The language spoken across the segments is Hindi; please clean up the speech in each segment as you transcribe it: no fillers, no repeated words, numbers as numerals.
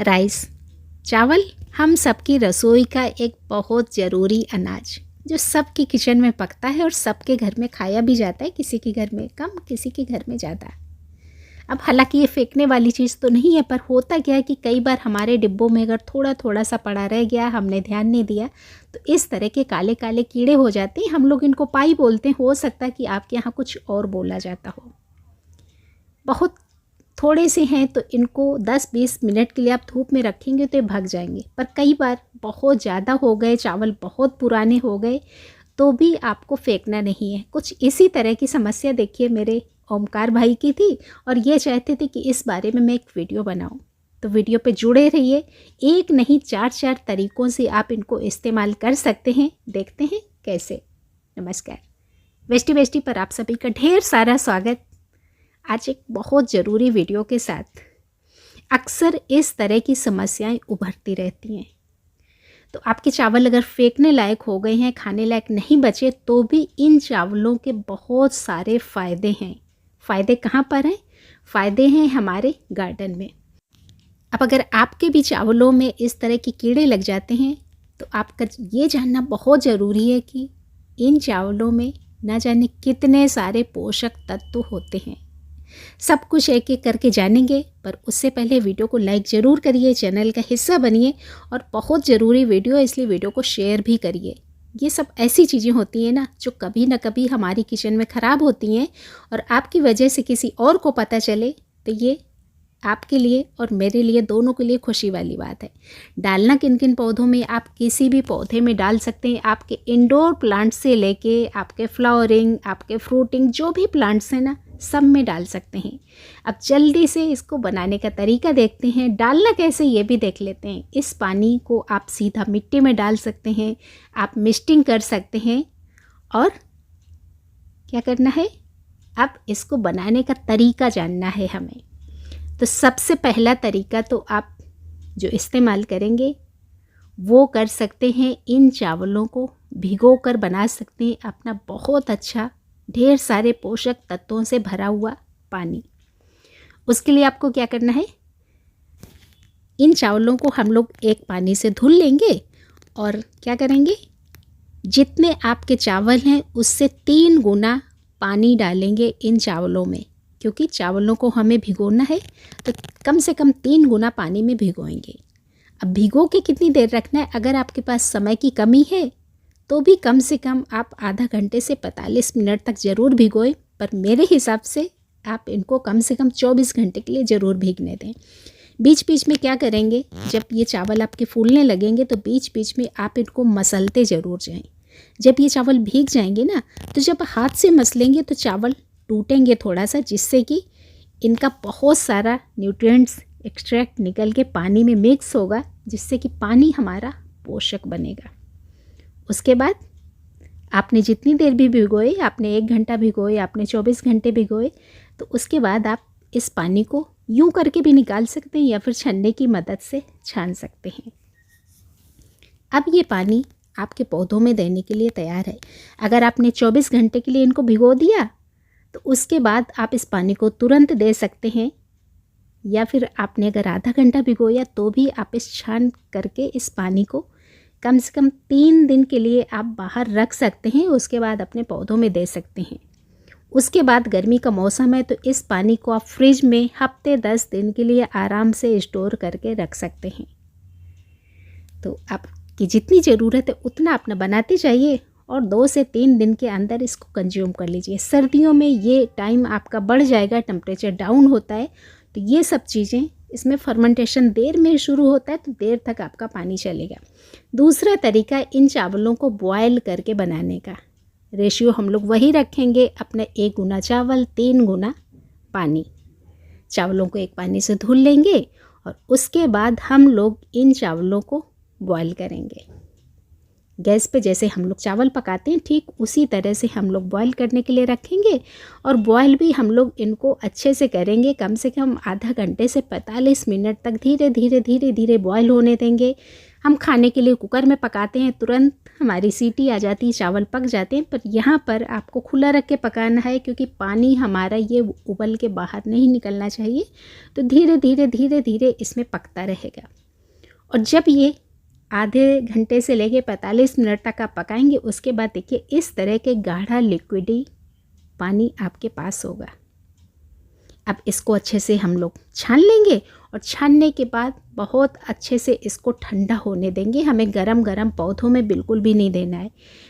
राइस, चावल हम सबकी रसोई का एक बहुत ज़रूरी अनाज जो सबकी किचन में पकता है और सबके घर में खाया भी जाता है, किसी के घर में कम, किसी के घर में ज़्यादा। अब हालांकि ये फेंकने वाली चीज़ तो नहीं है, पर होता क्या है कि कई बार हमारे डिब्बों में अगर थोड़ा थोड़ा सा पड़ा रह गया, हमने ध्यान नहीं दिया, तो इस तरह के काले काले कीड़े हो जाते हैं। हम लोग इनको पाई बोलते हैं, हो सकता है कि आपके यहाँ कुछ और बोला जाता हो। बहुत थोड़े से हैं तो इनको 10-20 मिनट के लिए आप धूप में रखेंगे तो ये भाग जाएंगे, पर कई बार बहुत ज़्यादा हो गए, चावल बहुत पुराने हो गए, तो भी आपको फेंकना नहीं है। कुछ इसी तरह की समस्या देखिए मेरे ओमकार भाई की थी, और ये चाहते थे कि इस बारे में मैं एक वीडियो बनाऊं। तो वीडियो पे जुड़े रहिए। एक नहीं 4 तरीक़ों से आप इनको इस्तेमाल कर सकते हैं, देखते हैं कैसे। नमस्कार, वेस्टी वेस्टी पर आप सभी का ढेर सारा स्वागत। आज एक बहुत ज़रूरी वीडियो के साथ। अक्सर इस तरह की समस्याएं उभरती रहती हैं, तो आपके चावल अगर फेंकने लायक हो गए हैं, खाने लायक नहीं बचे, तो भी इन चावलों के बहुत सारे फ़ायदे हैं। फ़ायदे कहाँ पर हैं? फ़ायदे हैं हमारे गार्डन में। अब अगर आपके भी चावलों में इस तरह के कीड़े लग जाते हैं, तो आपका ये जानना बहुत ज़रूरी है कि इन चावलों में न जाने कितने सारे पोषक तत्व होते हैं। सब कुछ एक एक करके जानेंगे, पर उससे पहले वीडियो को लाइक ज़रूर करिए, चैनल का हिस्सा बनिए, और बहुत ज़रूरी वीडियो है इसलिए वीडियो को शेयर भी करिए। ये सब ऐसी चीज़ें होती हैं ना जो कभी ना कभी हमारी किचन में ख़राब होती हैं, और आपकी वजह से किसी और को पता चले तो ये आपके लिए और मेरे लिए, दोनों के लिए खुशी वाली बात है। डालना किन किन पौधों में? आप किसी भी पौधे में डाल सकते हैं। आपके इंडोर प्लांट से लेके आपके फ्लावरिंग, आपके फ्रूटिंग, जो भी प्लांट्स हैं ना, सब में डाल सकते हैं। अब जल्दी से इसको बनाने का तरीका देखते हैं। डालना कैसे ये भी देख लेते हैं। इस पानी को आप सीधा मिट्टी में डाल सकते हैं, आप मिस्टिंग कर सकते हैं, और क्या करना है, अब इसको बनाने का तरीका जानना है हमें। तो सबसे पहला तरीका तो आप जो इस्तेमाल करेंगे वो कर सकते हैं, इन चावलों को भिगो कर बना सकते हैं अपना बहुत अच्छा ढेर सारे पोषक तत्वों से भरा हुआ पानी। उसके लिए आपको क्या करना है, इन चावलों को हम लोग एक पानी से धुल लेंगे, और क्या करेंगे, जितने आपके चावल हैं उससे 3 गुना पानी डालेंगे इन चावलों में, क्योंकि चावलों को हमें भिगोना है, तो कम से कम 3 गुना पानी में भिगोएंगे। अब भिगो के कितनी देर रखना है? अगर आपके पास समय की कमी है तो भी कम से कम आप आधा घंटे से 45 मिनट तक ज़रूर भिगोएं, पर मेरे हिसाब से आप इनको कम से कम 24 घंटे के लिए ज़रूर भीगने दें। बीच बीच में क्या करेंगे, जब ये चावल आपके फूलने लगेंगे तो बीच बीच में आप इनको मसलते ज़रूर जाएं। जब ये चावल भीग जाएंगे ना, तो जब हाथ से मसलेंगे तो चावल टूटेंगे थोड़ा सा, जिससे कि इनका बहुत सारा न्यूट्रिएंट्स एक्सट्रैक्ट निकल के पानी में मिक्स होगा, जिससे कि पानी हमारा पोषक बनेगा। उसके बाद आपने जितनी देर भी भिगोए, आपने 1 घंटा भिगोए, आपने 24 घंटे भिगोए, तो उसके बाद आप इस पानी को यूं करके भी निकाल सकते हैं या फिर छन्ने की मदद से छान सकते हैं। अब ये पानी आपके पौधों में देने के लिए तैयार है। अगर आपने 24 घंटे के लिए इनको भिगो दिया, तो उसके बाद आप इस पानी को तुरंत दे सकते हैं, या फिर आपने अगर आधा घंटा भिगोया तो भी आप इस छान करके इस पानी को कम से कम 3 दिन के लिए आप बाहर रख सकते हैं। उसके बाद अपने पौधों में दे सकते हैं। उसके बाद गर्मी का मौसम है, तो इस पानी को आप फ्रिज में हफ्ते 10 दिन के लिए आराम से स्टोर करके रख सकते हैं। तो आपकी जितनी ज़रूरत है उतना अपना बनाते जाइए, और 2 से 3 दिन के अंदर इसको कंज्यूम कर लीजिए। सर्दियों में ये टाइम आपका बढ़ जाएगा, टेम्परेचर डाउन होता है, तो ये सब चीज़ें, इसमें फर्मेंटेशन देर में शुरू होता है, तो देर तक आपका पानी चलेगा। दूसरा तरीका, इन चावलों को बॉयल करके बनाने का। रेशियो हम लोग वही रखेंगे, अपने 1 गुना चावल 3 गुना पानी। चावलों को एक पानी से धुल लेंगे, और उसके बाद हम लोग इन चावलों को बॉयल करेंगे। गैस पे जैसे हम लोग चावल पकाते हैं ठीक उसी तरह से हम लोग बॉईल करने के लिए रखेंगे। और बॉईल भी हम लोग इनको अच्छे से करेंगे, कम से कम आधा घंटे से 45 मिनट तक धीरे धीरे धीरे धीरे बॉईल होने देंगे। हम खाने के लिए कुकर में पकाते हैं, तुरंत हमारी सीटी आ जाती है, चावल पक जाते हैं। पर यहाँ पर आपको खुला रख के पकाना है क्योंकि पानी हमारा ये उबल के बाहर नहीं निकलना चाहिए। तो धीरे धीरे धीरे धीरे इसमें पकता रहेगा। और जब ये आधे घंटे से लेके 45 मिनट तक आप पकाएंगे, उसके बाद देखिए इस तरह के गाढ़ा लिक्विडी पानी आपके पास होगा। अब इसको अच्छे से हम लोग छान लेंगे और छानने के बाद बहुत अच्छे से इसको ठंडा होने देंगे। हमें गरम गरम पौधों में बिल्कुल भी नहीं देना है।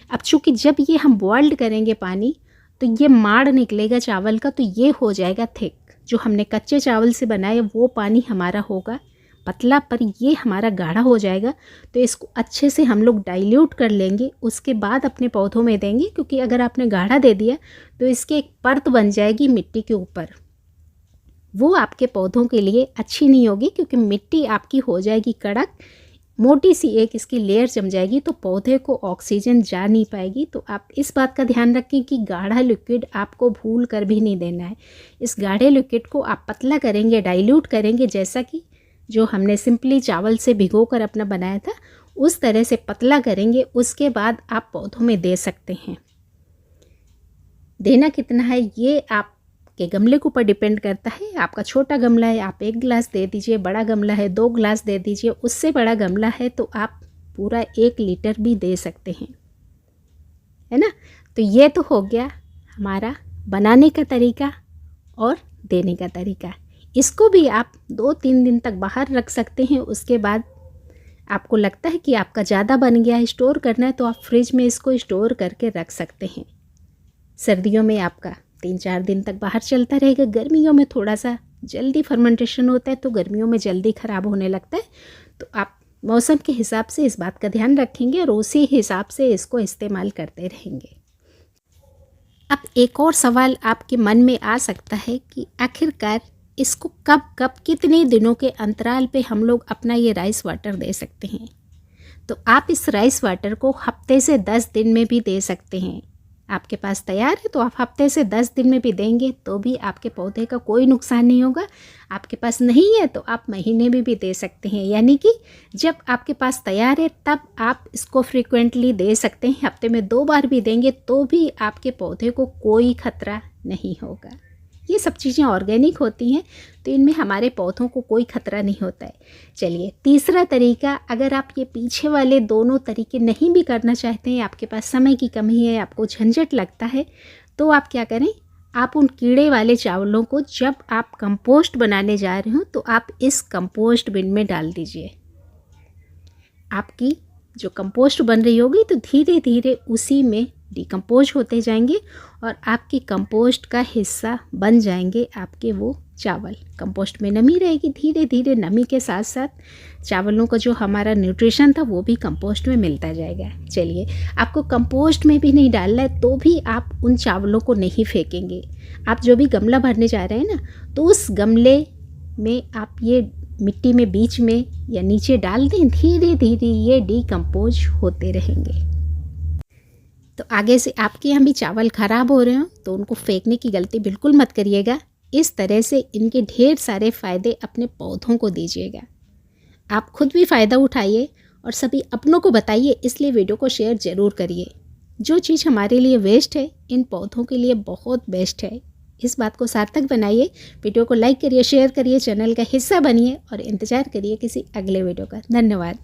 अब चूँकि जब ये हम बॉइल्ड करेंगे पानी तो ये माड़ निकलेगा चावल का, तो ये हो जाएगा थिक। जो हमने कच्चे चावल से बनाए वो पानी हमारा होगा पतला, पर ये हमारा गाढ़ा हो जाएगा। तो इसको अच्छे से हम लोग डाइल्यूट कर लेंगे, उसके बाद अपने पौधों में देंगे। क्योंकि अगर आपने गाढ़ा दे दिया तो इसके एक परत बन जाएगी मिट्टी के ऊपर, वो आपके पौधों के लिए अच्छी नहीं होगी। क्योंकि मिट्टी आपकी हो जाएगी कड़क, मोटी सी एक इसकी लेयर जम जाएगी, तो पौधे को ऑक्सीजन जा नहीं पाएगी। तो आप इस बात का ध्यान रखें कि गाढ़ा लिक्विड आपको भूल कर भी नहीं देना है। इस गाढ़े लिक्विड को आप पतला करेंगे, डाइल्यूट करेंगे, जैसा कि जो हमने सिंपली चावल से भिगो कर अपना बनाया था उस तरह से पतला करेंगे। उसके बाद आप पौधों में दे सकते हैं। देना कितना है ये आपके गमले के ऊपर डिपेंड करता है। आपका छोटा गमला है आप 1 गिलास दे दीजिए, बड़ा गमला है 2 गिलास दे दीजिए, उससे बड़ा गमला है तो आप पूरा 1 लीटर भी दे सकते हैं, है ना। तो ये तो हो गया हमारा बनाने का तरीका और देने का तरीका। इसको भी आप 2-3 दिन तक बाहर रख सकते हैं। उसके बाद आपको लगता है कि आपका ज़्यादा बन गया है, स्टोर करना है, तो आप फ्रिज में इसको स्टोर करके रख सकते हैं। सर्दियों में आपका 3-4 दिन तक बाहर चलता रहेगा। गर्मियों में थोड़ा सा जल्दी फर्मेंटेशन होता है, तो गर्मियों में जल्दी ख़राब होने लगता है। तो आप मौसम के हिसाब से इस बात का ध्यान रखेंगे और उसी हिसाब से इसको इस्तेमाल करते रहेंगे। अब एक और सवाल आपके मन में आ सकता है कि आखिरकार इसको कब कब कितने दिनों के अंतराल पे हम लोग अपना ये राइस वाटर दे सकते हैं। तो आप इस राइस वाटर को हफ्ते से 10 दिन में भी दे सकते हैं। आपके पास तैयार है तो आप हफ्ते से 10 दिन में भी देंगे तो भी आपके पौधे का कोई नुकसान नहीं होगा। आपके पास नहीं है तो आप महीने में भी दे सकते हैं। यानी कि जब आपके पास तैयार है तब आप इसको फ्रीक्वेंटली दे सकते हैं। हफ्ते में 2 बार भी देंगे तो भी आपके पौधे को कोई खतरा नहीं होगा। ये सब चीज़ें ऑर्गेनिक होती हैं तो इनमें हमारे पौधों को कोई खतरा नहीं होता है। चलिए तीसरा तरीका, अगर आप ये पीछे वाले दोनों तरीके नहीं भी करना चाहते हैं, आपके पास समय की कमी है, आपको झंझट लगता है, तो आप क्या करें, आप उन कीड़े वाले चावलों को जब आप कंपोस्ट बनाने जा रहे हो तो आप इस कंपोस्ट बिन में डाल दीजिए। आपकी जो कंपोस्ट बन रही होगी तो धीरे धीरे उसी में डिकम्पोज होते जाएंगे और आपकी कंपोस्ट का हिस्सा बन जाएंगे आपके वो चावल। कंपोस्ट में नमी रहेगी, धीरे धीरे नमी के साथ साथ चावलों का जो हमारा न्यूट्रिशन था वो भी कंपोस्ट में मिलता जाएगा। चलिए, आपको कंपोस्ट में भी नहीं डालना है तो भी आप उन चावलों को नहीं फेंकेंगे। आप जो भी गमला भरने जा रहे हैं ना, तो उस गमले में आप ये मिट्टी में बीच में या नीचे डाल दें, धीरे धीरे ये डिकम्पोज होते रहेंगे। तो आगे से आपके यहाँ भी चावल ख़राब हो रहे हो तो उनको फेंकने की गलती बिल्कुल मत करिएगा। इस तरह से इनके ढेर सारे फ़ायदे अपने पौधों को दीजिएगा। आप खुद भी फ़ायदा उठाइए और सभी अपनों को बताइए, इसलिए वीडियो को शेयर ज़रूर करिए। जो चीज़ हमारे लिए वेस्ट है इन पौधों के लिए बहुत बेस्ट है। इस बात को सार्थक बनाइए। वीडियो को लाइक करिए, शेयर करिए, चैनल का हिस्सा बनिए और इंतज़ार करिए किसी अगले वीडियो का। धन्यवाद।